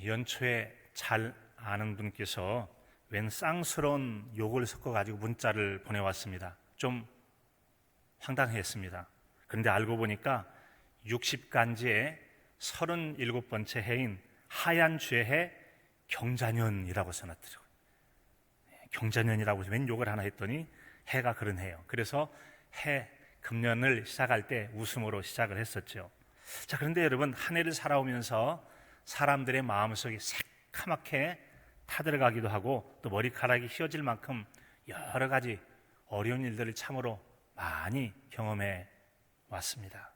연초에 잘 아는 분께서 웬 쌍스러운 욕을 섞어가지고 문자를 보내왔습니다. 좀 황당했습니다. 그런데 알고 보니까 60간지의 37번째 해인 하얀 주의 해 경자년이라고 써놨더라고요. 경자년이라고 해서 웬 욕을 하나 했더니 해가 그런 해요. 그래서 해 금년을 시작할 때 웃음으로 시작을 했었죠. 자, 그런데 여러분, 한 해를 살아오면서 사람들의 마음속에 새카맣게 타들어가기도 하고 또 머리카락이 휘어질 만큼 여러 가지 어려운 일들을 참으로 많이 경험해 왔습니다.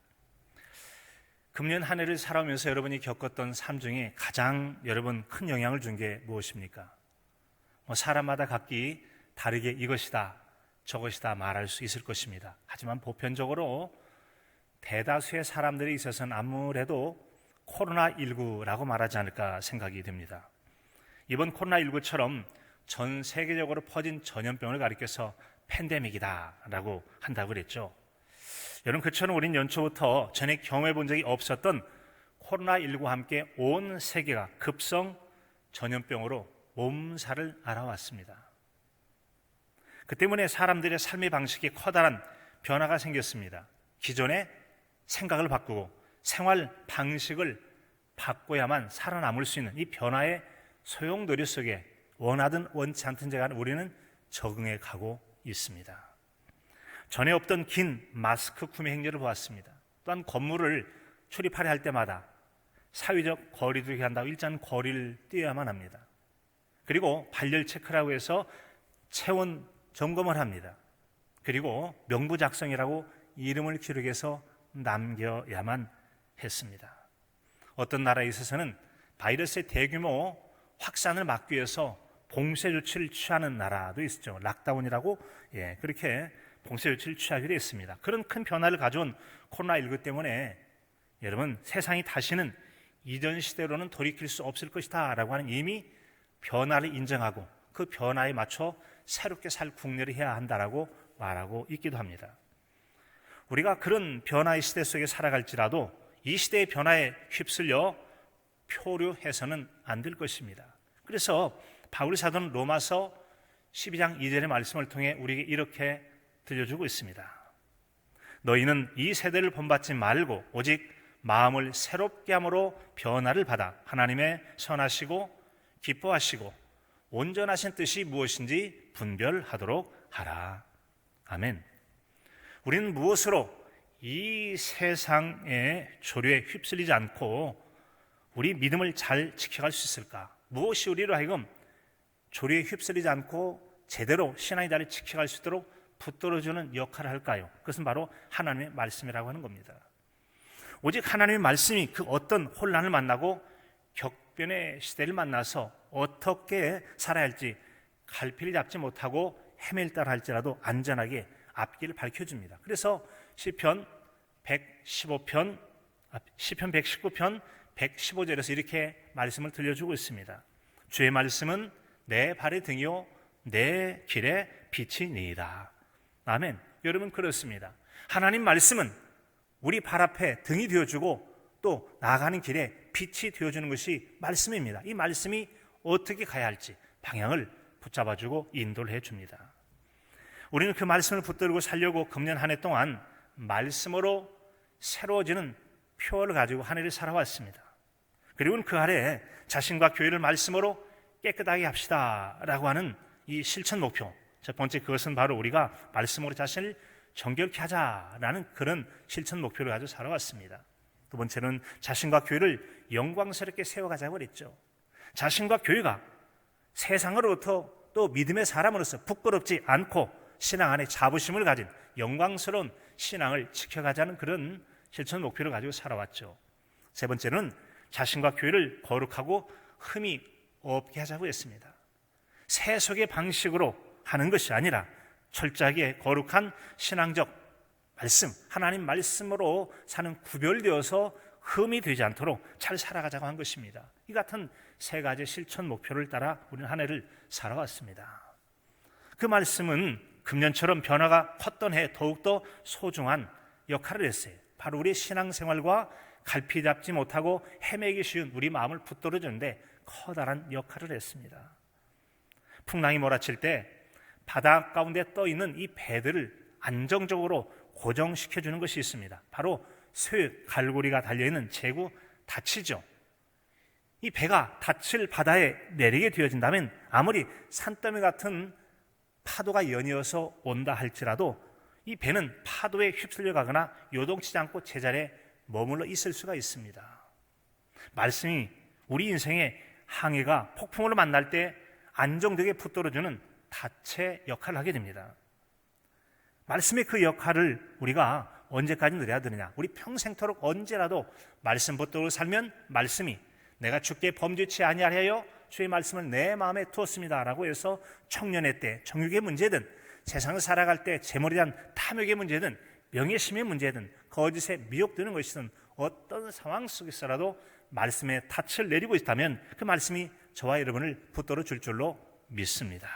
금년 한 해를 살아오면서 여러분이 겪었던 삶 중에 가장 여러분 큰 영향을 준 게 무엇입니까? 사람마다 각기 다르게 이것이다 저것이다 말할 수 있을 것입니다. 하지만 보편적으로 대다수의 사람들에 있어서는 아무래도 코로나19라고 말하지 않을까 생각이 됩니다. 이번 코로나19처럼 전 세계적으로 퍼진 전염병을 가리켜서 팬데믹이다라고 한다고 그랬죠. 여러분, 그처럼 우린 연초부터 전에 경험해 본 적이 없었던 코로나19와 함께 온 세계가 급성 전염병으로 몸살을 앓아왔습니다. 그 때문에 사람들의 삶의 방식에 커다란 변화가 생겼습니다. 기존의 생각을 바꾸고 생활 방식을 바꿔야만 살아남을 수 있는 이 변화의 소용돌이 속에 원하든 원치 않든 제가 우리는 적응해 가고 있습니다. 전에 없던 긴 마스크 구매 행렬을 보았습니다. 또한 건물을 출입하려 할 때마다 사회적 거리두기 한다고 일정 거리를 띄어야만 합니다. 그리고 발열 체크라고 해서 체온 점검을 합니다. 그리고 명부 작성이라고 이름을 기록해서 남겨야만 했습니다. 어떤 나라에 있어서는 바이러스의 대규모 확산을 막기 위해서 봉쇄 조치를 취하는 나라도 있었죠. 락다운이라고 그렇게 봉쇄 조치를 취하기로 했습니다. 그런 큰 변화를 가져온 코로나19 때문에 여러분, 세상이 다시는 이전 시대로는 돌이킬 수 없을 것이다 라고 하는 이미 변화를 인정하고 그 변화에 맞춰 새롭게 살 국리를 해야 한다라고 말하고 있기도 합니다. 우리가 그런 변화의 시대 속에 살아갈지라도 이 시대의 변화에 휩쓸려 표류해서는 안 될 것입니다. 그래서 바울 사도는 로마서 12장 2절의 말씀을 통해 우리에게 이렇게 들려주고 있습니다. 너희는 이 세대를 본받지 말고 오직 마음을 새롭게 함으로 변화를 받아 하나님의 선하시고 기뻐하시고 온전하신 뜻이 무엇인지 분별하도록 하라. 아멘. 우리는 무엇으로 이 세상의 조류에 휩쓸리지 않고 우리 믿음을 잘 지켜갈 수 있을까? 무엇이 우리로 하여금 조류에 휩쓸리지 않고 제대로 신앙의 자리를 지켜갈 수 있도록 붙들어주는 역할을 할까요? 그것은 바로 하나님의 말씀이라고 하는 겁니다. 오직 하나님의 말씀이 그 어떤 혼란을 만나고 격변의 시대를 만나서 어떻게 살아야 할지 갈피를 잡지 못하고 헤맬 따라 할지라도 안전하게 앞길을 밝혀줍니다. 그래서 시편 119편 115절에서 이렇게 말씀을 들려주고 있습니다. 주의 말씀은 내 발의 등이요 내 길의 빛이니이다. 아멘. 여러분, 그렇습니다. 하나님 말씀은 우리 발 앞에 등이 되어주고 또 나아가는 길에 빛이 되어주는 것이 말씀입니다. 이 말씀이 어떻게 가야 할지 방향을 붙잡아주고 인도를 해줍니다. 우리는 그 말씀을 붙들고 살려고 금년 한 해 동안 말씀으로 새로워지는 표를 가지고 한 해를 살아왔습니다. 그리고 그 아래에 자신과 교회를 말씀으로 깨끗하게 합시다 라고 하는 이 실천 목표, 첫 번째, 그것은 바로 우리가 말씀으로 자신을 정결케 하자라는 그런 실천 목표를 가지고 살아왔습니다. 두 번째는 자신과 교회를 영광스럽게 세워가자고 그랬죠. 자신과 교회가 세상으로부터 또 믿음의 사람으로서 부끄럽지 않고 신앙 안에 자부심을 가진 영광스러운 신앙을 지켜가자는 그런 실천 목표를 가지고 살아왔죠. 세 번째는 자신과 교회를 거룩하고 흠이 없게 하자고 했습니다. 세속의 방식으로 하는 것이 아니라 철저하게 거룩한 신앙적 말씀, 하나님 말씀으로 사는 구별되어서 흠이 되지 않도록 잘 살아가자고 한 것입니다. 이 같은 세 가지 실천 목표를 따라 우리는 한 해를 살아왔습니다. 그 말씀은 금년처럼 변화가 컸던 해에 더욱더 소중한 역할을 했어요. 바로 우리의 신앙생활과 갈피 잡지 못하고 헤매기 쉬운 우리 마음을 붙들어주는데 커다란 역할을 했습니다. 풍랑이 몰아칠 때 바다 가운데 떠 있는 이 배들을 안정적으로 고정시켜주는 것이 있습니다. 바로 쇠 갈고리가 달려있는 제구 닻이죠. 이 배가 닻을 바다에 내리게 되어진다면 아무리 산더미 같은 파도가 연이어서 온다 할지라도 이 배는 파도에 휩쓸려 가거나 요동치지 않고 제자리에 머물러 있을 수가 있습니다. 말씀이 우리 인생의 항해가 폭풍으로 만날 때 안정되게 붙들어주는 닻의 역할을 하게 됩니다. 말씀의 그 역할을 우리가 언제까지 누려야 되느냐? 우리 평생토록 언제라도 말씀 붙들고 살면 말씀이 내가 주께 범죄치 아니하여 주의 말씀을 내 마음에 두었습니다 라고 해서 청년의 때 정육의 문제든 세상을 살아갈 때 재물에 대한 탐욕의 문제든 명예심의 문제든 거짓에 미혹되는 것이든 어떤 상황 속에서라도 말씀의 닻을 내리고 있다면 그 말씀이 저와 여러분을 붙들어 줄 줄로 믿습니다.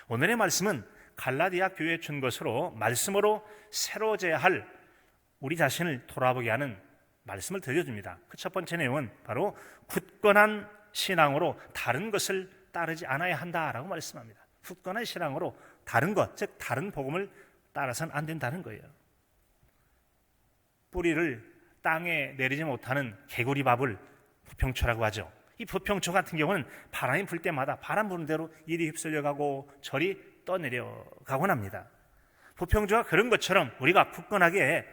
오늘의 말씀은 갈라디아 교회에 준 것으로 말씀으로 새로워져야 할 우리 자신을 돌아보게 하는 말씀을 들려줍니다. 그 첫 번째 내용은 바로 굳건한 신앙으로 다른 것을 따르지 않아야 한다라고 말씀합니다. 굳건한 신앙으로 다른 것, 즉 다른 복음을 따라서는 안 된다는 거예요. 뿌리를 땅에 내리지 못하는 개구리밥을 부평초라고 하죠. 이 부평초 같은 경우는 바람이 불 때마다 바람 부는 대로 이리 휩쓸려가고 저리 떠내려가곤 합니다. 부평초가 그런 것처럼 우리가 굳건하게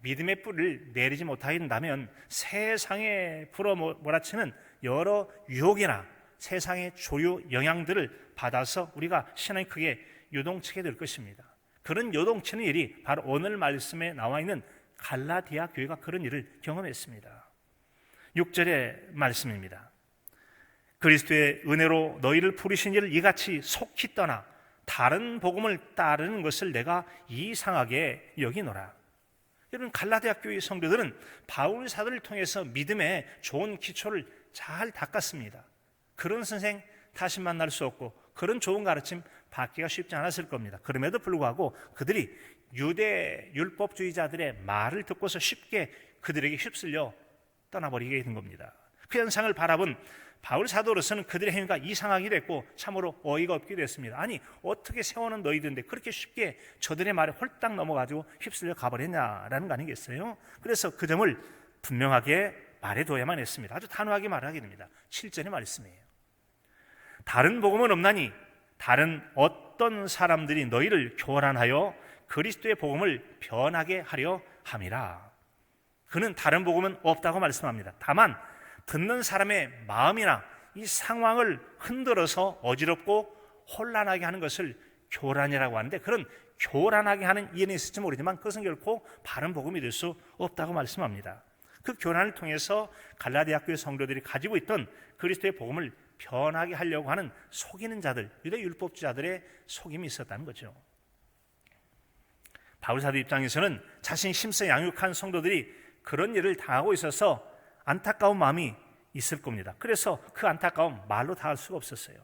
믿음의 뿌리를 내리지 못하게 된다면 세상에 불어몰아치는 여러 유혹이나 세상의 조류 영향들을 받아서 우리가 신앙이 크게 요동치게 될 것입니다. 그런 요동치는 일이 바로 오늘 말씀에 나와 있는 갈라디아 교회가 그런 일을 경험했습니다. 6절의 말씀입니다. 그리스도의 은혜로 너희를 부르신 이를 이같이 속히 떠나 다른 복음을 따르는 것을 내가 이상하게 여기노라. 여러분, 갈라디아 교회 성도들은 바울 사도를 통해서 믿음의 좋은 기초를 잘 닦았습니다. 그런 선생 다시 만날 수 없고 그런 좋은 가르침 받기가 쉽지 않았을 겁니다. 그럼에도 불구하고 그들이 유대 율법주의자들의 말을 듣고서 쉽게 그들에게 휩쓸려 떠나버리게 된 겁니다. 그 현상을 바라본 바울 사도로서는 그들의 행위가 이상하게 됐고 참으로 어이가 없게 됐습니다. 아니, 어떻게 세워놓은 너희들인데 그렇게 쉽게 저들의 말에 홀딱 넘어가지고 휩쓸려 가버렸냐라는 거 아니겠어요? 그래서 그 점을 분명하게 말해둬야만 했습니다. 아주 단호하게 말하게 됩니다. 7절의 말씀이에요. 다른 복음은 없나니 다른 어떤 사람들이 너희를 교란하여 그리스도의 복음을 변하게 하려 함이라. 그는 다른 복음은 없다고 말씀합니다. 다만 듣는 사람의 마음이나 이 상황을 흔들어서 어지럽고 혼란하게 하는 것을 교란이라고 하는데, 그런 교란하게 하는 이해는 있을지 모르지만 그것은 결코 바른 복음이 될 수 없다고 말씀합니다. 그 교란을 통해서 갈라디아 교회 성도들이 가지고 있던 그리스도의 복음을 변하게 하려고 하는 속이는 자들, 유대 율법주의자들의 속임이 있었다는 거죠. 바울 사도 입장에서는 자신이 심써 양육한 성도들이 그런 일을 당하고 있어서 안타까운 마음이 있을 겁니다. 그래서 그 안타까움 말로 다 할 수가 없었어요.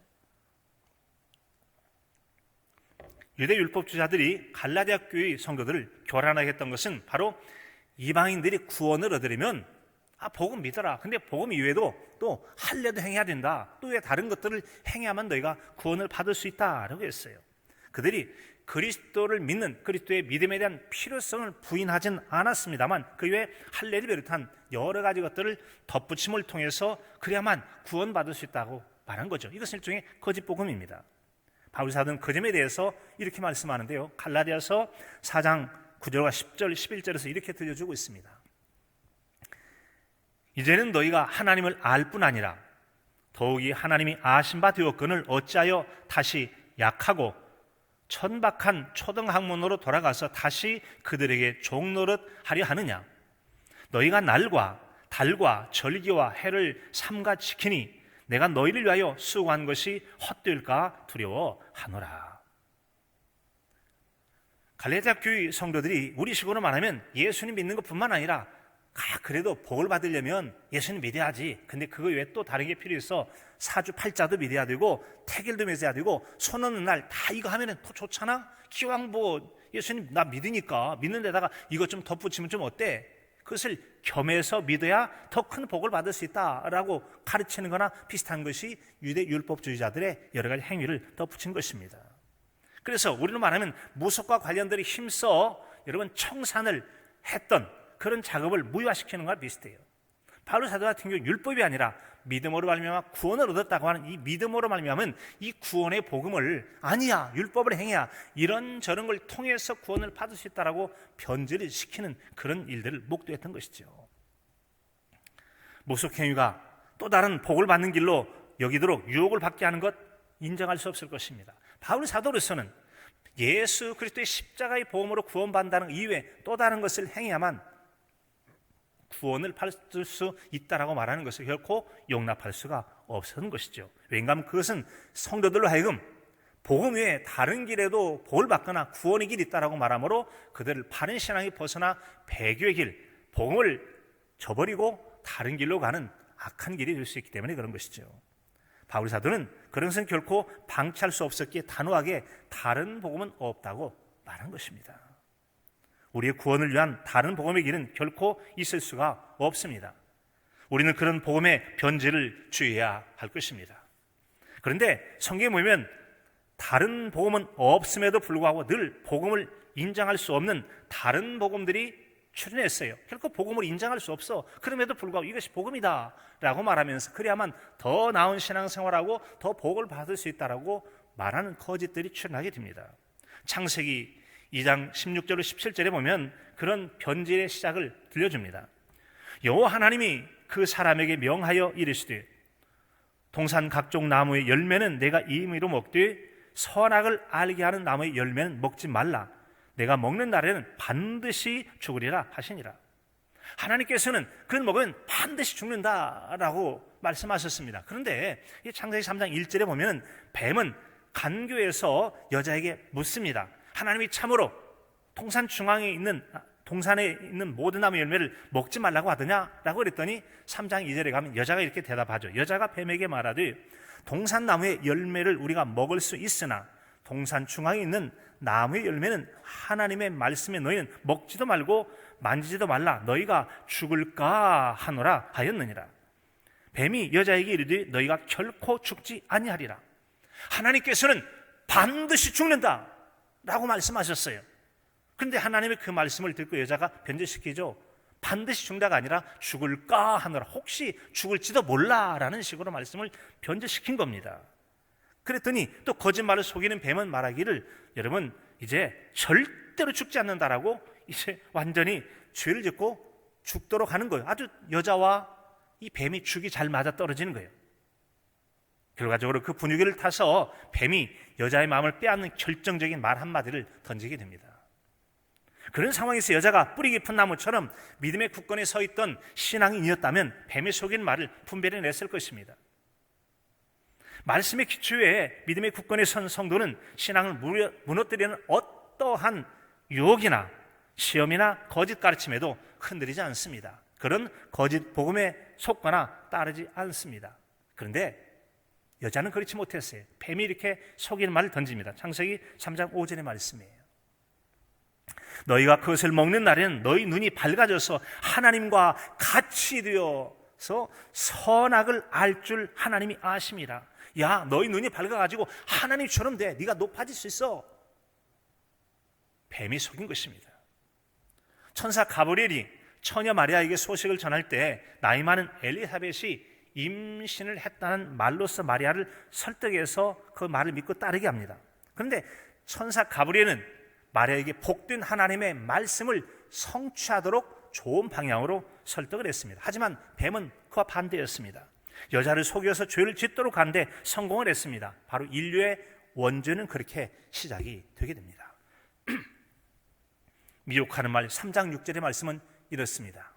유대 율법주의자들이 갈라디아 교회 성도들을 교란하게 했던 것은 바로 이방인들이 구원을 얻으려면 복음 믿어라. 근데 복음 이외에도 또 할례도 행해야 된다. 또 왜 다른 것들을 행해야만 너희가 구원을 받을 수 있다라고 했어요. 그들이 그리스도를 믿는 그리스도의 믿음에 대한 필요성을 부인하진 않았습니다만 그 외에 할례를 비롯한 여러 가지 것들을 덧붙임을 통해서 그래야만 구원받을 수 있다고 말한 거죠. 이것은 일종의 거짓 복음입니다. 바울 사도는 그 점에 대해서 이렇게 말씀하는데요. 갈라디아서 4장 9절과 10절, 11절에서 이렇게 들려주고 있습니다. 이제는 너희가 하나님을 알 뿐 아니라 더욱이 하나님이 아신 바 되었거늘 어찌하여 다시 약하고 천박한 초등학문으로 돌아가서 다시 그들에게 종노릇 하려 하느냐. 너희가 날과 달과 절기와 해를 삼가 지키니 내가 너희를 위하여 수고한 것이 헛될까 두려워하노라. 갈라디아 교회 성도들이 우리식으로 말하면 예수님 믿는 것뿐만 아니라 그래도 복을 받으려면 예수님 믿어야지. 근데 그거 외에 또 다른 게 필요해서 사주팔자도 믿어야 되고 태길도 믿어야 되고 손 없는 날 다 이거 하면은 더 좋잖아. 기왕 예수님 나 믿으니까 믿는 데다가 이것 좀 덧붙이면 좀 어때? 그것을 겸해서 믿어야 더 큰 복을 받을 수 있다라고 가르치는 거나 비슷한 것이 유대 율법주의자들의 여러 가지 행위를 덧붙인 것입니다. 그래서 우리는 말하면 무속과 관련들이 힘써 여러분 청산을 했던 그런 작업을 무효화시키는 것과 비슷해요. 바울 사도 같은 경우 율법이 아니라 믿음으로 말미암아 구원을 얻었다고 하는 이 믿음으로 말미암은 이 구원의 복음을 아니야 율법을 행해야 이런저런 걸 통해서 구원을 받을 수 있다라고 변질을 시키는 그런 일들을 목도했던 것이죠. 무속행위가 또 다른 복을 받는 길로 여기도록 유혹을 받게 하는 것 인정할 수 없을 것입니다. 바울 사도로서는 예수 그리스도의 십자가의 보험으로 구원받는다는 이외에 또 다른 것을 행해야만 구원을 받을 수 있다라고 말하는 것을 결코 용납할 수가 없었던 것이죠. 왜냐하면 그것은 성도들로 하여금 복음 외에 다른 길에도 복을 받거나 구원의 길이 있다라고 말하므로 그들을 바른 신앙이 벗어나 배교의 길, 복음을 저버리고 다른 길로 가는 악한 길이 될 수 있기 때문에 그런 것이죠. 바울 사도는 그런 것은 결코 방치할 수 없었기에 단호하게 다른 복음은 없다고 말한 것입니다. 우리의 구원을 위한 다른 복음의 길은 결코 있을 수가 없습니다. 우리는 그런 복음의 변질을 주의해야 할 것입니다. 그런데 성경에 보면 다른 복음은 없음에도 불구하고 늘 복음을 인정할 수 없는 다른 복음들이 출현했어요. 결코 복음을 인정할 수 없어. 그럼에도 불구하고 이것이 복음이다 라고 말하면서 그래야만 더 나은 신앙생활하고 더 복을 받을 수 있다라고 말하는 거짓들이 출현하게 됩니다. 창세기 2장 16절로 17절에 보면 그런 변질의 시작을 들려줍니다. 여호와 하나님이 그 사람에게 명하여 이르시되 동산 각종 나무의 열매는 내가 임의로 먹되 선악을 알게 하는 나무의 열매는 먹지 말라. 내가 먹는 날에는 반드시 죽으리라 하시니라. 하나님께서는 그걸 먹으면 반드시 죽는다라고 말씀하셨습니다. 그런데 이 창세기 3장 1절에 보면 뱀은 간교에서 여자에게 묻습니다. 하나님이 참으로 동산에 있는 모든 나무 열매를 먹지 말라고 하더냐라고 그랬더니 3장 2절에 가면 여자가 이렇게 대답하죠. 여자가 뱀에게 말하되 동산나무의 열매를 우리가 먹을 수 있으나 동산 중앙에 있는 나무의 열매는 하나님의 말씀에 너희는 먹지도 말고 만지지도 말라. 너희가 죽을까 하노라 하였느니라. 뱀이 여자에게 이르되 너희가 결코 죽지 아니하리라. 하나님께서는 반드시 죽는다 라고 말씀하셨어요. 그런데 하나님의 그 말씀을 듣고 여자가 변질시키죠. 반드시 죽는다가 아니라 죽을까 하노라. 혹시 죽을지도 몰라 라는 식으로 말씀을 변질시킨 겁니다. 그랬더니 또 거짓말을 속이는 뱀은 말하기를 여러분 이제 절대로 죽지 않는다라고 이제 완전히 죄를 짓고 죽도록 하는 거예요. 아주 여자와 이 뱀이 죽이 잘 맞아 떨어지는 거예요. 결과적으로 그 분위기를 타서 뱀이 여자의 마음을 빼앗는 결정적인 말 한마디를 던지게 됩니다. 그런 상황에서 여자가 뿌리 깊은 나무처럼 믿음의 굳건에 서 있던 신앙인이었다면 뱀이 속인 말을 분별해냈을 것입니다. 말씀의 기초에 믿음의 굳건에 선 성도는 신앙을 무너뜨리는 어떠한 유혹이나 시험이나 거짓 가르침에도 흔들리지 않습니다. 그런 거짓 복음에 속거나 따르지 않습니다. 그런데 여자는 그렇지 못했어요. 뱀이 이렇게 속이는 말을 던집니다. 창세기 3장 5절의 말씀이에요. 너희가 그것을 먹는 날에는 너희 눈이 밝아져서 하나님과 같이 되어서 선악을 알 줄 하나님이 아심이라. 야, 너희 눈이 밝아가지고 하나님처럼 돼. 네가 높아질 수 있어. 뱀이 속인 것입니다. 천사 가브리엘이 처녀 마리아에게 소식을 전할 때 나이 많은 엘리사벳이 임신을 했다는 말로서 마리아를 설득해서 그 말을 믿고 따르게 합니다. 그런데 천사 가브리엘은 마리아에게 복된 하나님의 말씀을 성취하도록 좋은 방향으로 설득을 했습니다. 하지만 뱀은 그와 반대였습니다. 여자를 속여서 죄를 짓도록 하는데 성공을 했습니다. 바로 인류의 원죄는 그렇게 시작이 되게 됩니다. 미혹하는 말 3장 6절의 말씀은 이렇습니다.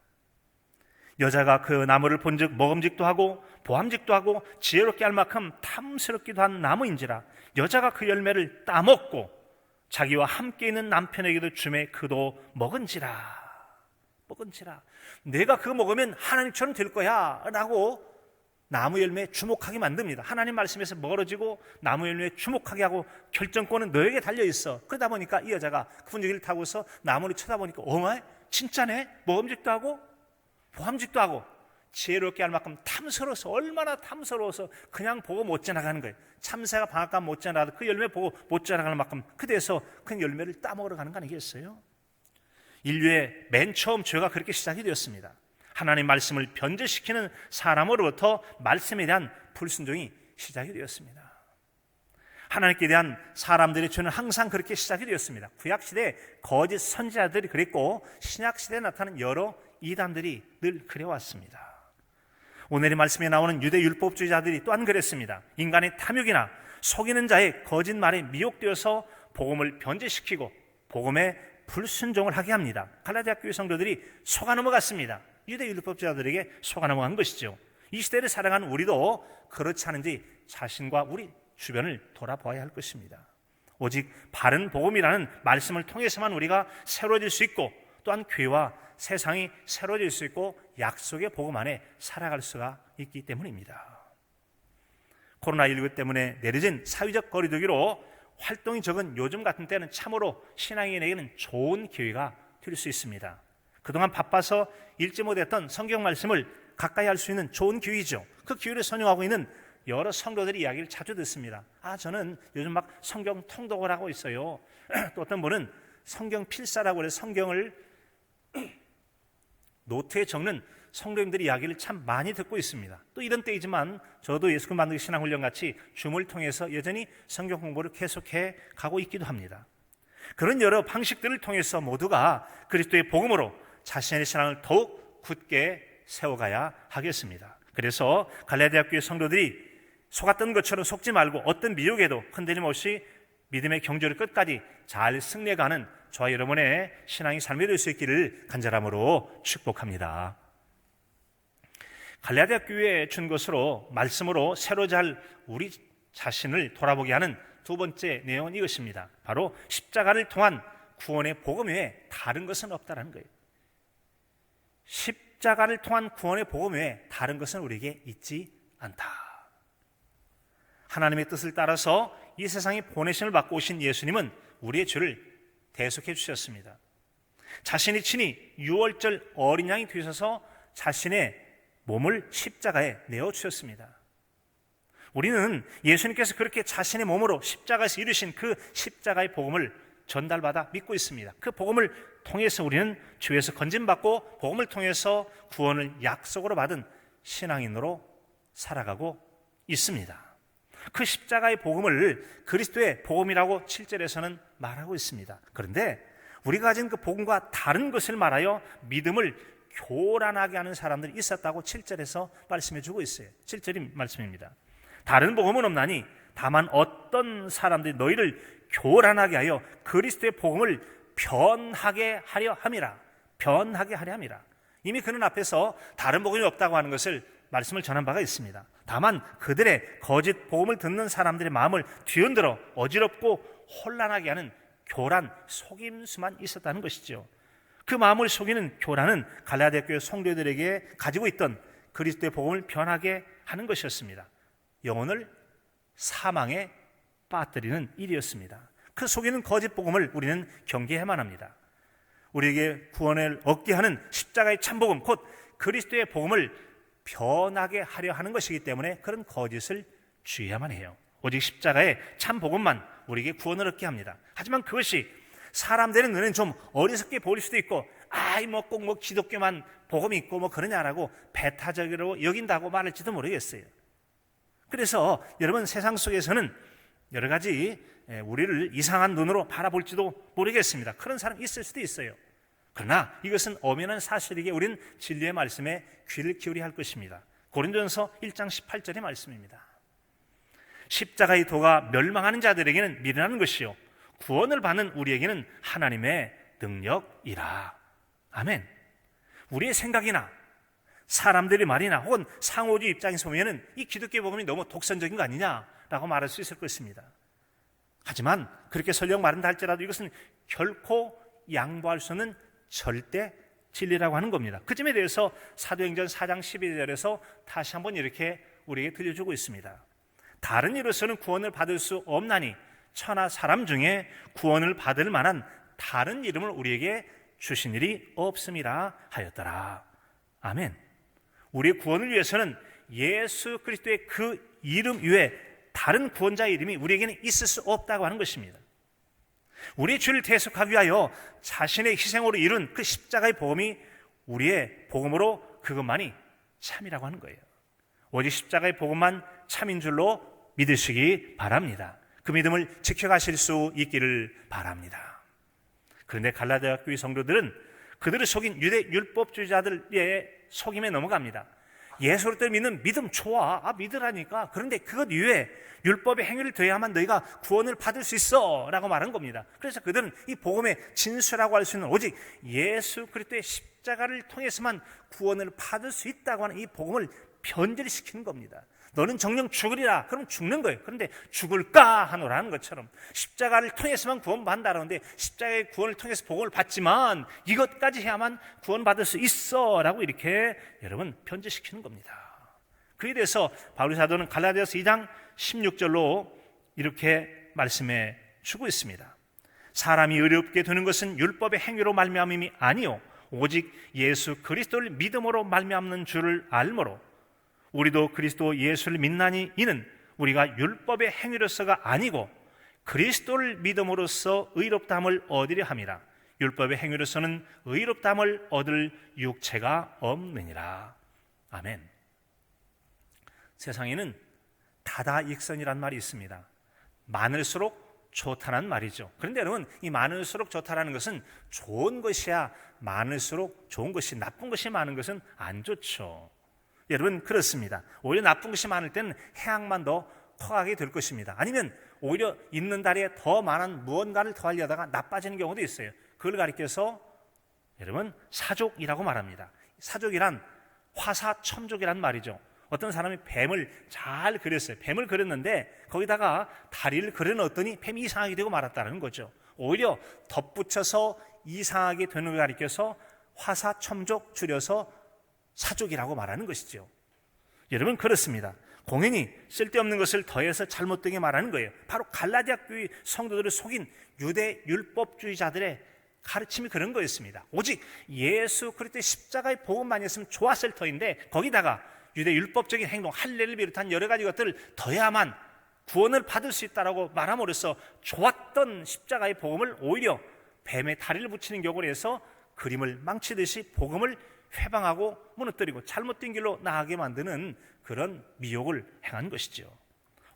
여자가 그 나무를 본즉 먹음직도 하고 보암직도 하고 지혜롭게 할 만큼 탐스럽기도 한 나무인지라. 여자가 그 열매를 따먹고 자기와 함께 있는 남편에게도 주매 그도 먹은지라. 내가 그거 먹으면 하나님처럼 될 거야 라고 나무 열매에 주목하게 만듭니다. 하나님 말씀에서 멀어지고 나무 열매에 주목하게 하고 결정권은 너에게 달려있어. 그러다 보니까 이 여자가 그 분위기를 타고서 나무를 쳐다보니까 어머 진짜네? 먹음직도 하고 보암직도 하고 지혜롭게 할 만큼 탐스러워서, 얼마나 탐스러워서 그냥 보고 못 지나가는 거예요. 참새가 방앗간 못 지나가도 그 열매 보고 못 지나가는 만큼 그 데서 그 열매를 따먹으러 가는 거 아니겠어요? 인류의 맨 처음 죄가 그렇게 시작이 되었습니다. 하나님 말씀을 변제시키는 사람으로부터 말씀에 대한 불순종이 시작이 되었습니다. 하나님께 대한 사람들의 죄는 항상 그렇게 시작이 되었습니다. 구약시대 거짓 선지자들이 그랬고 신약시대에 나타난 여러 이단들이 늘 그래왔습니다. 오늘의 말씀에 나오는 유대 율법주의자들이 또한 그랬습니다. 인간의 탐욕이나 속이는 자의 거짓말에 미혹되어서 복음을 변제시키고 복음에 불순종을 하게 합니다. 갈라디아 교회 성도들이 속아 넘어갔습니다. 유대 율법주의자들에게 속아 넘어간 것이죠. 이 시대를 살아가는 우리도 그렇지 않은지 자신과 우리 주변을 돌아보아야 할 것입니다. 오직 바른 복음이라는 말씀을 통해서만 우리가 새로워질 수 있고 또한 교회와 세상이 새로워질 수 있고 약속의 복음 안에 살아갈 수가 있기 때문입니다. 코로나19 때문에 내려진 사회적 거리두기로 활동이 적은 요즘 같은 때는 참으로 신앙인에게는 좋은 기회가 될 수 있습니다. 그동안 바빠서 읽지 못했던 성경 말씀을 가까이 할 수 있는 좋은 기회이죠. 그 기회를 선용하고 있는 여러 성도들이 이야기를 자주 듣습니다. 저는 요즘 막 성경 통독을 하고 있어요. 또 어떤 분은 성경 필사라고 해서 성경을 노트에 적는 성도님들의 이야기를 참 많이 듣고 있습니다. 또 이런 때이지만 저도 예수님 만들기 신앙훈련 같이 줌을 통해서 여전히 성경 공부를 계속해 가고 있기도 합니다. 그런 여러 방식들을 통해서 모두가 그리스도의 복음으로 자신의 신앙을 더욱 굳게 세워가야 하겠습니다. 그래서 갈라디아 교회 성도들이 속았던 것처럼 속지 말고 어떤 미혹에도 흔들림 없이 믿음의 경주를 끝까지 잘 승리해가는 저와 여러분의 신앙이 삶이 될 수 있기를 간절함으로 축복합니다. 갈라디아 교회에 준 것으로 말씀으로 새로 잘 우리 자신을 돌아보게 하는 두 번째 내용은 이것입니다. 바로 십자가를 통한 구원의 복음 외에 다른 것은 없다는 거예요. 십자가를 통한 구원의 복음 외에 다른 것은 우리에게 있지 않다. 하나님의 뜻을 따라서 이 세상에 보내심을 받고 오신 예수님은 우리의 죄를 대속해 주셨습니다. 자신이 친히 유월절 어린 양이 되셔서 자신의 몸을 십자가에 내어주셨습니다. 우리는 예수님께서 그렇게 자신의 몸으로 십자가에서 이루신 그 십자가의 복음을 전달받아 믿고 있습니다. 그 복음을 통해서 우리는 죄에서 건진받고 복음을 통해서 구원을 약속으로 받은 신앙인으로 살아가고 있습니다. 그 십자가의 복음을 그리스도의 복음이라고 7절에서는 말하고 있습니다. 그런데 우리가 가진 그 복음과 다른 것을 말하여 믿음을 교란하게 하는 사람들이 있었다고 7절에서 말씀해 주고 있어요. 7절이 말씀입니다. 다른 복음은 없나니 다만 어떤 사람들이 너희를 교란하게 하여 그리스도의 복음을 변하게 하려 함이라. 변하게 하려 함이라. 이미 그는 앞에서 다른 복음이 없다고 하는 것을 말씀을 전한 바가 있습니다. 다만 그들의 거짓 복음을 듣는 사람들의 마음을 뒤흔들어 어지럽고 혼란하게 하는 교란, 속임수만 있었다는 것이죠. 그 마음을 속이는 교란은 갈라디아 교회 성도들에게 가지고 있던 그리스도의 복음을 변하게 하는 것이었습니다. 영혼을 사망에 빠뜨리는 일이었습니다. 그 속이는 거짓 복음을 우리는 경계해야만 합니다. 우리에게 구원을 얻게 하는 십자가의 참복음, 곧 그리스도의 복음을 변하게 하려 하는 것이기 때문에 그런 거짓을 주의해야만 해요. 오직 십자가의 참복음만 우리에게 구원을 얻게 합니다. 하지만 그것이 사람들의 눈에는 좀 어리석게 보일 수도 있고 꼭 기독교만 복음이 있고 그러냐라고 배타적으로 여긴다고 말할지도 모르겠어요. 그래서 여러분 세상 속에서는 여러 가지 우리를 이상한 눈으로 바라볼지도 모르겠습니다. 그런 사람 있을 수도 있어요. 그러나 이것은 엄연한 사실이기에 우리는 진리의 말씀에 귀를 기울여야 할 것입니다. 고린도전서 1장 18절의 말씀입니다. 십자가의 도가 멸망하는 자들에게는 미련한 것이요 구원을 받는 우리에게는 하나님의 능력이라. 아멘. 우리의 생각이나 사람들의 말이나 혹은 상호주의 입장에서 보면 이 기독교 복음이 너무 독선적인 거 아니냐라고 말할 수 있을 것입니다. 하지만 그렇게 설령 말한다 할지라도 이것은 결코 양보할 수 없는 절대 진리라고 하는 겁니다. 그 점에 대해서 사도행전 4장 12절에서 다시 한번 이렇게 우리에게 들려주고 있습니다. 다른 이로서는 구원을 받을 수 없나니 천하 사람 중에 구원을 받을 만한 다른 이름을 우리에게 주신 일이 없음이라 하였더라. 아멘. 우리의 구원을 위해서는 예수 그리스도의 그 이름 외에 다른 구원자의 이름이 우리에게는 있을 수 없다고 하는 것입니다. 우리의 죄를 대속하기 위하여 자신의 희생으로 이룬 그 십자가의 복음이 우리의 복음으로 그것만이 참이라고 하는 거예요. 오직 십자가의 복음만 참인 줄로 믿으시기 바랍니다. 그 믿음을 지켜가실 수 있기를 바랍니다. 그런데 갈라디아 교회 성도들은 그들을 속인 유대 율법주의자들의 속임에 넘어갑니다. 예수 그리스도를 믿는 믿음 좋아, 믿으라니까. 그런데 그것 이외에 율법의 행위를 더해야만 너희가 구원을 받을 수 있어 라고 말한 겁니다. 그래서 그들은 이 복음의 진수라고 할 수 있는 오직 예수 그리스도의 십자가를 통해서만 구원을 받을 수 있다고 하는 이 복음을 변질시키는 겁니다. 너는 정녕 죽으리라. 그럼 죽는 거예요. 그런데 죽을까 하노라는 것처럼 십자가를 통해서만 구원받는다는데 십자가의 구원을 통해서 복음을 받지만 이것까지 해야만 구원받을 수 있어 라고 이렇게 여러분 변질시키는 겁니다. 그에 대해서 바울 사도는 갈라디아서 2장 16절로 이렇게 말씀해 주고 있습니다. 사람이 의롭게 되는 것은 율법의 행위로 말미암음이 아니요 오직 예수 그리스도를 믿음으로 말미암는 줄을 알므로 우리도 그리스도 예수를 믿나니 이는 우리가 율법의 행위로서가 아니고 그리스도를 믿음으로써 의롭다함을 얻으려 함이라. 율법의 행위로서는 의롭다함을 얻을 육체가 없느니라. 아멘. 세상에는 다다익선이란 말이 있습니다. 많을수록 좋다는 말이죠. 그런데 여러분, 이 많을수록 좋다라는 것은 좋은 것이야 많을수록 좋은 것이, 나쁜 것이 많은 것은 안 좋죠. 여러분, 그렇습니다. 오히려 나쁜 것이 많을 때는 해악만 더 커가게 될 것입니다. 아니면 오히려 있는 달에 더 많은 무언가를 더하려다가 나빠지는 경우도 있어요. 그걸 가리켜서 여러분 사족이라고 말합니다. 사족이란 화사첨족이란 말이죠. 어떤 사람이 뱀을 잘 그렸어요. 뱀을 그렸는데 거기다가 다리를 그려넣었더니 뱀이 이상하게 되고 말았다는 거죠. 오히려 덧붙여서 이상하게 되는 걸 가리켜서 화사첨족, 줄여서 사족이라고 말하는 것이죠. 여러분, 그렇습니다. 공연히 쓸데없는 것을 더해서 잘못되게 말하는 거예요. 바로 갈라디아 교회 성도들을 속인 유대 율법주의자들의 가르침이 그런 거였습니다. 오직 예수 그리스도의 십자가의 복음만 있으면 좋았을 터인데 거기다가 유대 율법적인 행동, 할례를 비롯한 여러 가지 것들을 더해야만 구원을 받을 수 있다라고 말함으로써 좋았던 십자가의 복음을 오히려 뱀의 다리를 붙이는 격으로 해서 그림을 망치듯이 복음을 회방하고 무너뜨리고 잘못된 길로 나가게 만드는 그런 미혹을 행한 것이죠.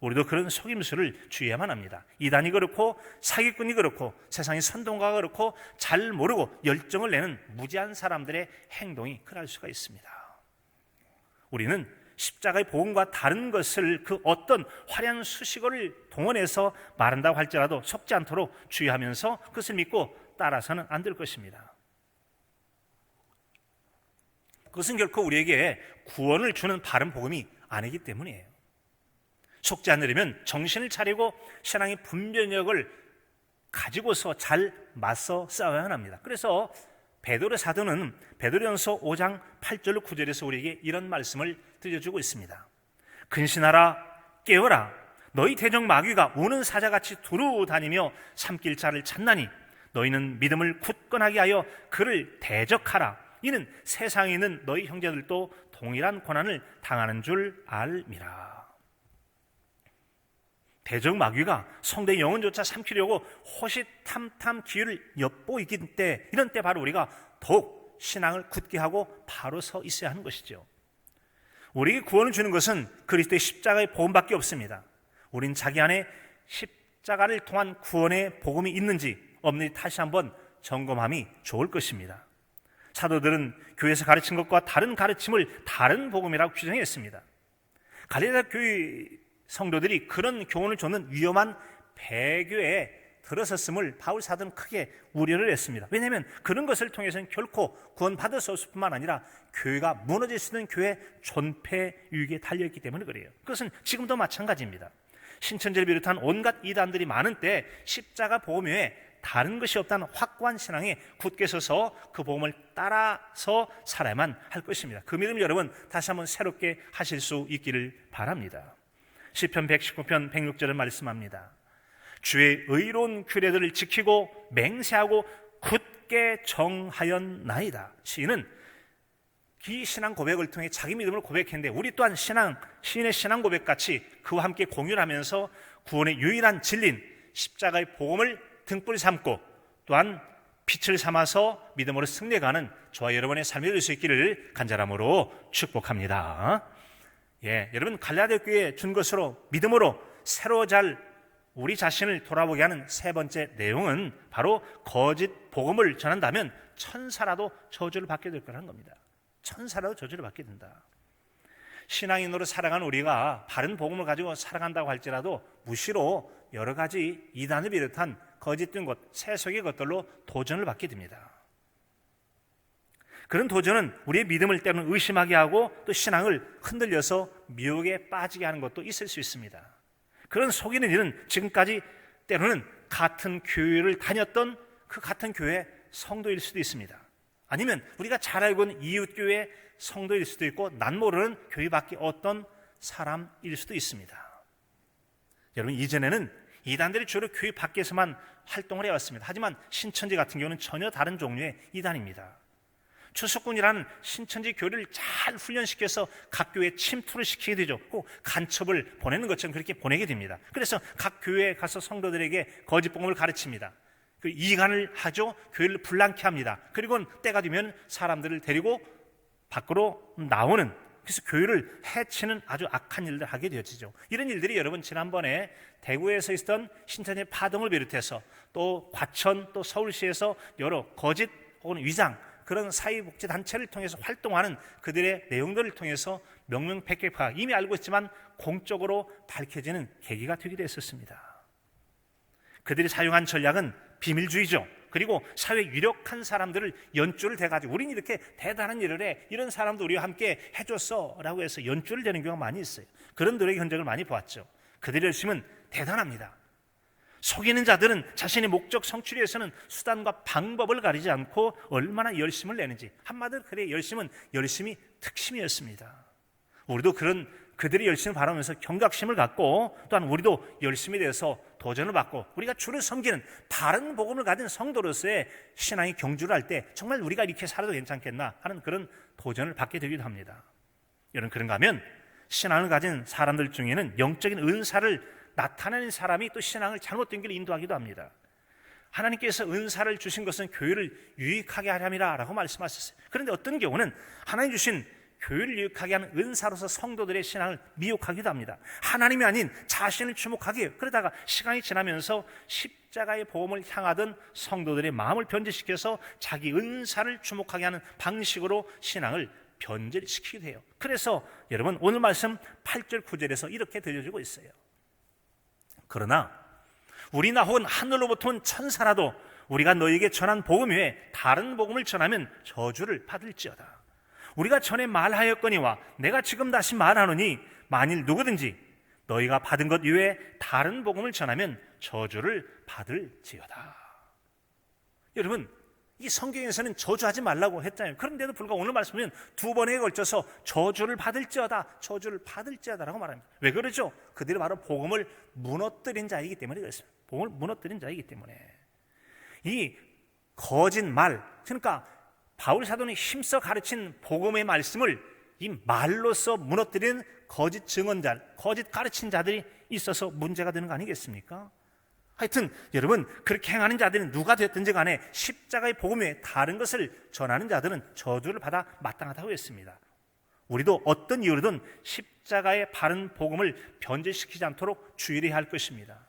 우리도 그런 속임수를 주의해야만 합니다. 이단이 그렇고 사기꾼이 그렇고 세상의 선동가가 그렇고 잘 모르고 열정을 내는 무지한 사람들의 행동이 그럴 수가 있습니다. 우리는 십자가의 복음과 다른 것을 그 어떤 화려한 수식어를 동원해서 말한다고 할지라도 속지 않도록 주의하면서 그것을 믿고 따라서는 안 될 것입니다. 그것은 결코 우리에게 구원을 주는 바른 복음이 아니기 때문이에요. 속지 않으려면 정신을 차리고 신앙의 분별력을 가지고서 잘 맞서 싸워야 합니다. 그래서 베드로 사도는 베드로전서 5장 8절 9절에서 우리에게 이런 말씀을 들려주고 있습니다. 근신하라, 깨어라. 너희 대적 마귀가 우는 사자같이 두루 다니며 삼킬 자를 찾나니 너희는 믿음을 굳건하게 하여 그를 대적하라. 이는 세상에 있는 너희 형제들도 동일한 고난을 당하는 줄 알미라. 대적 마귀가 성도의 영혼조차 삼키려고 호시탐탐 기회를 엿보이기 때, 이런 때 바로 우리가 더욱 신앙을 굳게 하고 바로 서 있어야 하는 것이죠. 우리에게 구원을 주는 것은 그리스도의 십자가의 복음밖에 없습니다. 우린 자기 안에 십자가를 통한 구원의 복음이 있는지 없는지 다시 한번 점검함이 좋을 것입니다. 사도들은 교회에서 가르친 것과 다른 가르침을 다른 복음이라고 규정했습니다. 갈라디아 교회 성도들이 그런 교훈을 줬는 위험한 배교에 들어섰음을 바울 사도는 크게 우려를 했습니다. 왜냐하면 그런 것을 통해서는 결코 구원받을 수 없을 뿐만 아니라 교회가 무너질 수 있는 교회의 존폐 위기에 달려있기 때문에 그래요. 그것은 지금도 마찬가지입니다. 신천지를 비롯한 온갖 이단들이 많은 때 십자가 복음 외에 다른 것이 없다는 확고한 신앙에 굳게 서서 그 복음을 따라서 살아야만 할 것입니다. 그 믿음 여러분 다시 한번 새롭게 하실 수 있기를 바랍니다. 시편 119편 106절을 말씀합니다. 주의 의로운 규례들을 지키고 맹세하고 주께 정하였나이다. 시인은 이 신앙 고백을 통해 자기 믿음을 고백했는데 우리 또한 시인의 신앙 고백같이 그와 함께 공유를 하면서 구원의 유일한 진리인 십자가의 복음을 등불 삼고 또한 빛을 삼아서 믿음으로 승리해가는 저와 여러분의 삶이 될 수 있기를 간절함으로 축복합니다. 여러분 갈라디아 교회에 준 것으로 믿음으로 새로 잘 우리 자신을 돌아보게 하는 세 번째 내용은 바로 거짓 복음을 전한다면 천사라도 저주를 받게 될 거라는 겁니다. 천사라도 저주를 받게 된다. 신앙인으로 살아가는 우리가 바른 복음을 가지고 살아간다고 할지라도 무시로 여러 가지 이단을 비롯한 거짓된 것, 세속의 것들로 도전을 받게 됩니다. 그런 도전은 우리의 믿음을 때로는 의심하게 하고 또 신앙을 흔들려서 미혹에 빠지게 하는 것도 있을 수 있습니다. 그런 속이는 일은 지금까지 때로는 같은 교회를 다녔던 그 같은 교회 성도일 수도 있습니다. 아니면 우리가 잘 알고 있는 이웃교회 성도일 수도 있고 난 모르는 교회 밖에 어떤 사람일 수도 있습니다. 여러분 이전에는 이단들이 주로 교회 밖에서만 활동을 해왔습니다. 하지만 신천지 같은 경우는 전혀 다른 종류의 이단입니다. 추수꾼이라는 신천지 교회를 잘 훈련시켜서 각 교회에 침투를 시키게 되죠. 꼭 간첩을 보내는 것처럼 그렇게 보내게 됩니다. 그래서 각 교회에 가서 성도들에게 거짓 복음을 가르칩니다. 그 이간을 하죠. 교회를 불량케 합니다. 그리고 때가 되면 사람들을 데리고 밖으로 나오는, 그래서 교회를 해치는 아주 악한 일들을 하게 되어지죠. 이런 일들이 여러분 지난번에 대구에서 있었던 신천지 파동을 비롯해서 또 과천 또 서울시에서 여러 거짓 혹은 위장 그런 사회복지단체를 통해서 활동하는 그들의 내용들을 통해서 명명백백하 이미 알고 있지만 공적으로 밝혀지는 계기가 되기도 했었습니다. 그들이 사용한 전략은 비밀주의죠. 그리고 사회에 유력한 사람들을 연줄을 대가지고 우린 이렇게 대단한 일을 해, 이런 사람도 우리와 함께 해줬어 라고 해서 연줄을 대는 경우가 많이 있어요. 그런 노력의 흔적을 많이 보았죠. 그들의 열심은 대단합니다. 속이는 자들은 자신의 목적 성취를 위해서는 수단과 방법을 가리지 않고 얼마나 열심을 내는지, 한마디로 그의 열심은 열심히 특심이었습니다. 우리도 그들의 열심을 바라보면서 경각심을 갖고 또한 우리도 열심히 대해서 도전을 받고 우리가 주를 섬기는 바른 복음을 가진 성도로서의 신앙이 경주를 할 때 정말 우리가 이렇게 살아도 괜찮겠나 하는 그런 도전을 받게 되기도 합니다. 여러분 그런가 하면 신앙을 가진 사람들 중에는 영적인 은사를 나타내는 사람이 또 신앙을 잘못된 길로 인도하기도 합니다. 하나님께서 은사를 주신 것은 교회를 유익하게 하려함이라 라고 말씀하셨어요. 그런데 어떤 경우는 하나님 주신 교회를 유익하게 하는 은사로서 성도들의 신앙을 미혹하기도 합니다. 하나님이 아닌 자신을 주목하게 해요. 그러다가 시간이 지나면서 십자가의 복음을 향하던 성도들의 마음을 변질시켜서 자기 은사를 주목하게 하는 방식으로 신앙을 변질시키기도 해요. 그래서 여러분 오늘 말씀 8절 9절에서 이렇게 들려주고 있어요. 그러나 우리나 혹은 하늘로부터 온 천사라도 우리가 너에게 전한 복음 외에 다른 복음을 전하면 저주를 받을지어다. 우리가 전에 말하였거니와 내가 지금 다시 말하노니 만일 누구든지 너희가 받은 것 이외에 다른 복음을 전하면 저주를 받을지어다. 여러분 이 성경에서는 저주하지 말라고 했잖아요. 그런데도 불구하고 오늘 말씀은 두 번에 걸쳐서 저주를 받을지어다, 저주를 받을지어다라고 말합니다. 왜 그러죠? 그들이 바로 복음을 무너뜨린 자이기 때문에 그렇습니다. 복음을 무너뜨린 자이기 때문에. 이 거짓말, 그러니까 바울 사도는 힘써 가르친 복음의 말씀을 이 말로써 무너뜨리는 거짓 증언자, 거짓 가르친 자들이 있어서 문제가 되는 거 아니겠습니까? 하여튼 여러분 그렇게 행하는 자들은 누가 됐든지 간에 십자가의 복음 외에 다른 것을 전하는 자들은 저주를 받아 마땅하다고 했습니다. 우리도 어떤 이유로든 십자가의 바른 복음을 변질시키지 않도록 주의해야 할 것입니다.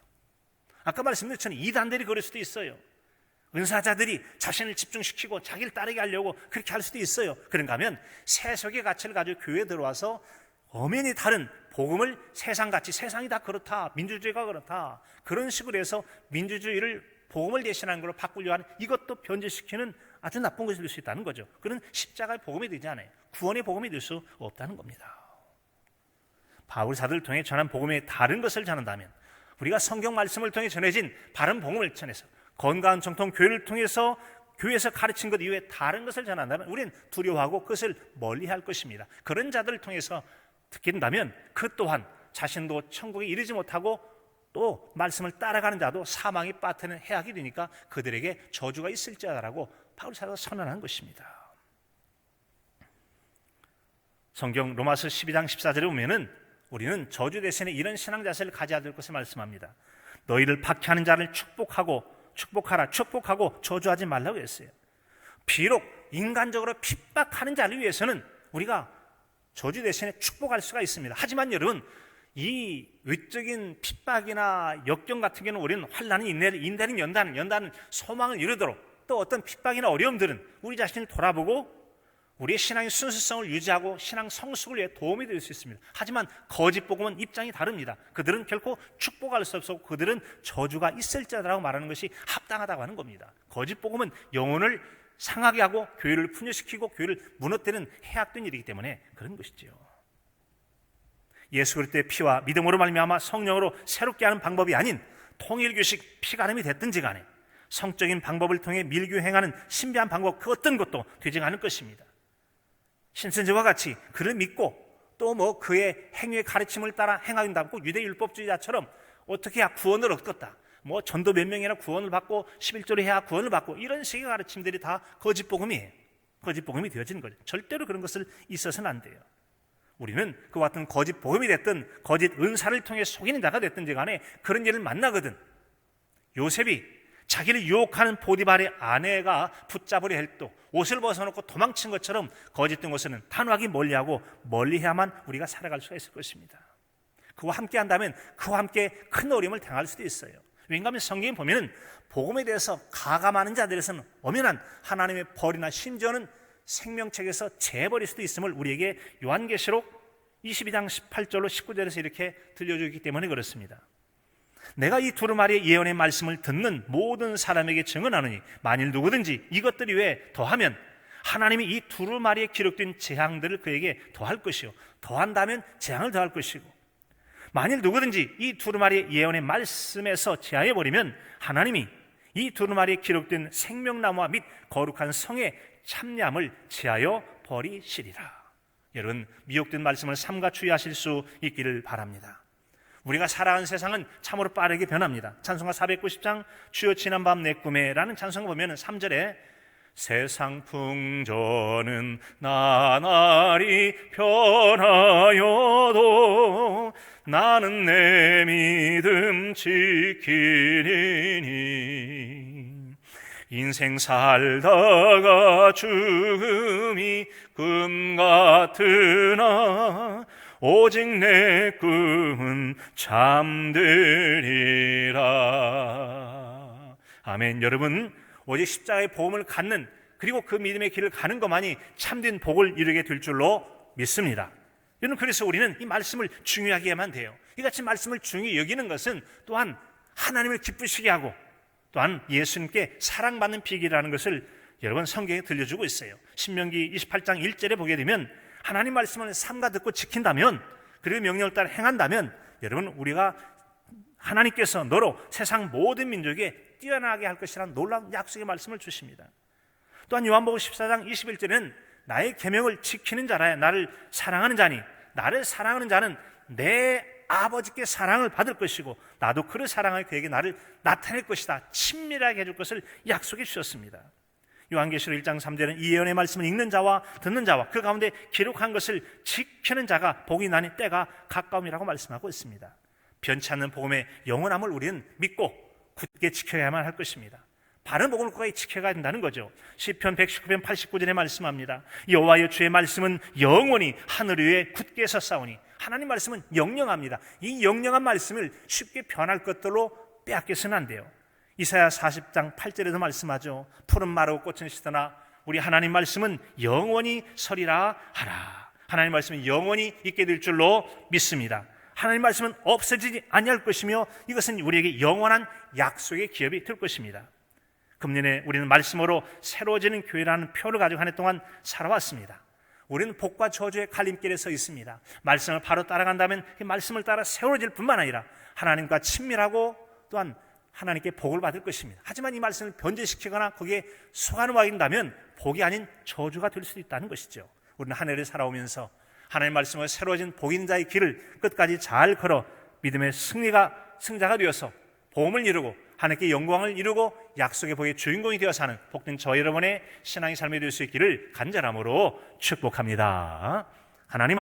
아까 말씀드린 것처럼 이단들이 그럴 수도 있어요. 은사자들이 자신을 집중시키고 자기를 따르게 하려고 그렇게 할 수도 있어요. 그런가 하면 세속의 가치를 가지고 교회에 들어와서 엄연히 다른 복음을 세상같이, 세상이 다 그렇다, 민주주의가 그렇다, 그런 식으로 해서 민주주의를 복음을 대신하는 걸로 바꾸려 하는, 이것도 변질시키는 아주 나쁜 것이 될 수 있다는 거죠. 그런 십자가의 복음이 되지 않아요. 구원의 복음이 될 수 없다는 겁니다. 바울 사도를 통해 전한 복음의 다른 것을 전한다면, 우리가 성경 말씀을 통해 전해진 바른 복음을 전해서 건강한 정통 교회를 통해서 교회에서 가르친 것 이외에 다른 것을 전한다면 우리는 두려워하고 그것을 멀리할 것입니다. 그런 자들을 통해서 듣게 된다면 그 또한 자신도 천국에 이르지 못하고 또 말씀을 따라가는 자도 사망에 빠뜨리는 해악이 되니까 그들에게 저주가 있을지라고 바울 사도가 선언한 것입니다. 성경 로마서 12장 14절에 보면은 우리는 저주 대신에 이런 신앙 자세를 가져야 될 것을 말씀합니다. 너희를 박해하는 자를 축복하라, 축복하고 저주하지 말라고 했어요. 비록 인간적으로 핍박하는 자를 위해서는 우리가 저주 대신에 축복할 수가 있습니다. 하지만 여러분, 이 외적인 핍박이나 역경 같은 경우는 우리는 환난이 인내는 연다는 소망을 이루도록, 또 어떤 핍박이나 어려움들은 우리 자신을 돌아보고 우리의 신앙의 순수성을 유지하고 신앙 성숙을 위해 도움이 될 수 있습니다. 하지만 거짓 복음은 입장이 다릅니다. 그들은 결코 축복할 수 없고 그들은 저주가 있을지라고 말하는 것이 합당하다고 하는 겁니다. 거짓 복음은 영혼을 상하게 하고 교회를 분열시키고 교회를 무너뜨리는 해악된 일이기 때문에 그런 것이지요. 예수 그리스도의 피와 믿음으로 말미암아 성령으로 새롭게 하는 방법이 아닌 통일교식 피가름이 됐든지 간에 성적인 방법을 통해 밀교행하는 신비한 방법 그 어떤 것도 되지 않을 것입니다. 신천지와 같이 그를 믿고 또 그의 행위의 가르침을 따라 행하긴다고 유대율법주의자처럼 어떻게 해야 구원을 얻겠다, 전도 몇 명이나 구원을 받고 11조를 해야 구원을 받고, 이런 식의 가르침들이 다 거짓 복음이에요. 거짓 복음이 되어지는 거죠. 절대로 그런 것을 있어서는 안 돼요. 우리는 그와 같은 거짓 복음이 됐든 거짓 은사를 통해 속이는 자가 됐든지 간에 그런 일을 만나거든. 요셉이 자기를 유혹하는 보디발의 아내가 붙잡으려 할 때 옷을 벗어놓고 도망친 것처럼 거짓된 것은 단호하게 멀리하고 멀리해야만 우리가 살아갈 수가 있을 것입니다. 그와 함께 한다면 그와 함께 큰 어려움을 당할 수도 있어요. 왜냐하면 성경에 보면 복음에 대해서 가감하는 자들에서는 엄연한 하나님의 벌이나 심지어는 생명책에서 재버릴 수도 있음을 우리에게 요한계시록 22장 18절로 19절에서 이렇게 들려주기 때문에 그렇습니다. 내가 이 두루마리의 예언의 말씀을 듣는 모든 사람에게 증언하노니 만일 누구든지 이것들 이외에 더하면 하나님이 이 두루마리에 기록된 재앙들을 그에게 더할 것이요, 더한다면 재앙을 더할 것이고, 만일 누구든지 이 두루마리의 예언의 말씀에서 제하여버리면 하나님이 이 두루마리에 기록된 생명나무와 및 거룩한 성의 참냠을 제하여 버리시리라. 여러분, 미혹된 말씀을 삼가 주의하실 수 있기를 바랍니다. 우리가 살아가는 세상은 참으로 빠르게 변합니다. 찬송가 490장 주여 지난밤 내 꿈에라는 찬송을 보면 3절에 세상 풍조는 나날이 변하여도 나는 내 믿음 지키리니 인생 살다가 죽음이 금 같으나 오직 내 꿈은 잠들리라. 아멘. 여러분, 오직 십자가의 복음을 갖는, 그리고 그 믿음의 길을 가는 것만이 참된 복을 이루게 될 줄로 믿습니다. 여러분, 그래서 우리는 이 말씀을 중요하게만 돼요. 이같이 말씀을 중요히 여기는 것은 또한 하나님을 기쁘시게 하고 또한 예수님께 사랑받는 비결이라는 것을 여러분 성경에 들려주고 있어요. 신명기 28장 1절에 보게 되면 하나님 말씀을 삼가 듣고 지킨다면, 그리고 명령을 따라 행한다면 여러분, 우리가 하나님께서 너로 세상 모든 민족에 뛰어나게 할 것이라는 놀라운 약속의 말씀을 주십니다. 또한 요한복음 14장 21절에는 나의 계명을 지키는 자라야 나를 사랑하는 자니 나를 사랑하는 자는 내 아버지께 사랑을 받을 것이고 나도 그를 사랑하여 그에게 나를 나타낼 것이다, 친밀하게 해줄 것을 약속해 주셨습니다. 요한계시록 1장 3절은 이 예언의 말씀을 읽는 자와 듣는 자와 그 가운데 기록한 것을 지키는 자가 복이 나니 때가 가까움이라고 말씀하고 있습니다. 변치 않는 복음의 영원함을 우리는 믿고 굳게 지켜야만 할 것입니다. 바른 복음을 끝까지 지켜가야 된다는 거죠. 시편 119편 89절에 말씀합니다. 여호와의 주의 말씀은 영원히 하늘 위에 굳게 섰사오니, 하나님 말씀은 영영합니다. 이 영영한 말씀을 쉽게 변할 것들로 빼앗겨서는 안 돼요. 이사야 40장 8절에도 말씀하죠. 푸른 마르고 꽃은 시드나 우리 하나님 말씀은 영원히 서리라 하라. 하나님 말씀은 영원히 있게 될 줄로 믿습니다. 하나님 말씀은 없어지지 아니할 것이며 이것은 우리에게 영원한 약속의 기업이 될 것입니다. 금년에 우리는 말씀으로 새로워지는 교회라는 표를 가지고 한 해 동안 살아왔습니다. 우리는 복과 저주의 갈림길에 서 있습니다. 말씀을 바로 따라간다면 그 말씀을 따라 세워질 뿐만 아니라 하나님과 친밀하고 또한 하나님께 복을 받을 것입니다. 하지만 이 말씀을 변제시키거나 거기에 속아넘어간다면 복이 아닌 저주가 될 수도 있다는 것이죠. 우리는 한 해를 살아오면서 하나님의 말씀으로 새로워진 복 있는 자의 길을 끝까지 잘 걸어 믿음의 승자가 되어서 복음을 이루고 하나님께 영광을 이루고 약속의 복의 주인공이 되어 사는 복된 저 여러분의 신앙의 삶이 될 수 있기를 간절함으로 축복합니다. 하나님